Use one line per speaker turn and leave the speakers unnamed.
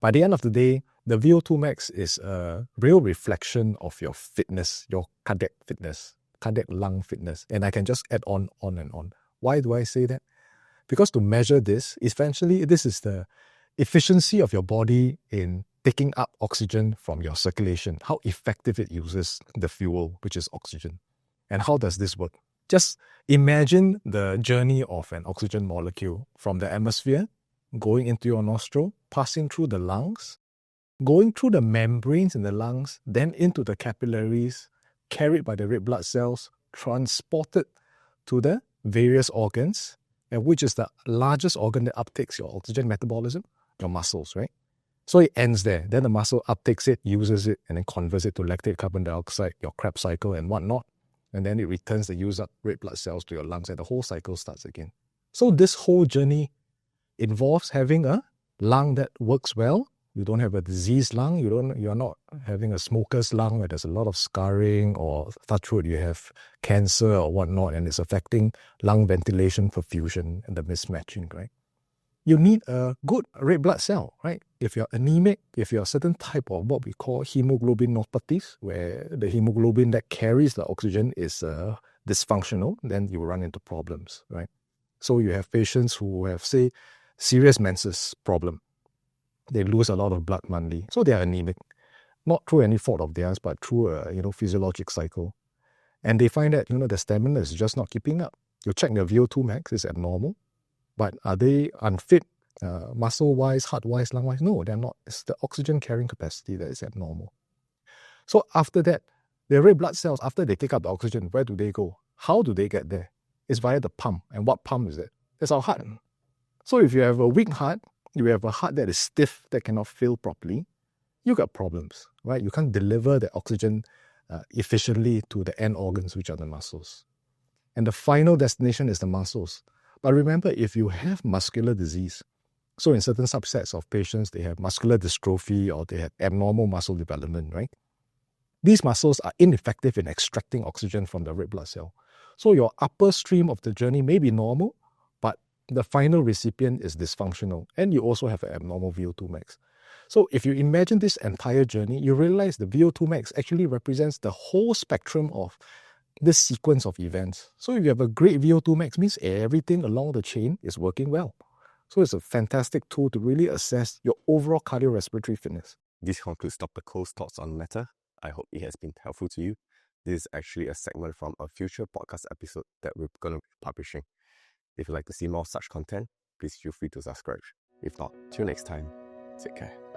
By the end of the day, the VO2 max is a real reflection of your fitness, your cardiac fitness, cardiac lung fitness. And I can just add on and on. Why do I say that? Because to measure this, essentially, this is the efficiency of your body in taking up oxygen from your circulation, how effective it uses the fuel, which is oxygen. And how does this work? Just imagine the journey of an oxygen molecule from the atmosphere, going into your nostril, passing through the lungs, going through the membranes in the lungs, then into the capillaries, carried by the red blood cells, transported to the various organs, and which is the largest organ that uptakes your oxygen metabolism? Your muscles, right? So it ends there. Then the muscle uptakes it, uses it, and then converts it to lactate carbon dioxide, your Krebs cycle and whatnot. And then it returns the used up red blood cells to your lungs, and the whole cycle starts again. So this whole journey involves having a lung that works well. You don't have a diseased lung. You're not having a smoker's lung where there's a lot of scarring, or touch wood, you have cancer or whatnot, and it's affecting lung ventilation, perfusion, and the mismatching, right? You need a good red blood cell, right? If you're anemic, if you're a certain type of what we call hemoglobinopathies, where the hemoglobin that carries the oxygen is dysfunctional, then you will run into problems, right? So you have patients who have, say, serious menses problem. They lose a lot of blood monthly, so they are anemic, not through any fault of theirs, but through a physiologic cycle. And they find that the stamina is just not keeping up. You check their VO2 max is abnormal, but are they unfit, muscle-wise, heart-wise, lung-wise? No, they're not. It's the oxygen carrying capacity that is abnormal. So after that, the red blood cells, after they take up the oxygen, where do they go? How do they get there? It's via the pump. And what pump is it? It's our heart. So if you have a weak heart, you have a heart that is stiff, that cannot fill properly, you got problems, right? You can't deliver the oxygen efficiently to the end organs, which are the muscles. And the final destination is the muscles. But remember, if you have muscular disease, so in certain subsets of patients, they have muscular dystrophy or they have abnormal muscle development, right? These muscles are ineffective in extracting oxygen from the red blood cell. So your upper stream of the journey may be normal, but the final recipient is dysfunctional, and you also have an abnormal VO2 max. So if you imagine this entire journey, you realize the VO2 max actually represents the whole spectrum of this sequence of events. So if you have a great VO2 max, means everything along the chain is working well. So it's a fantastic tool to really assess your overall cardiorespiratory fitness.
This concludes Dr. Koh's thoughts on the matter. I hope it has been helpful to you. This is actually a segment from a future podcast episode that we're going to be publishing. If you'd like to see more such content, please feel free to subscribe. If not, till next time, take care.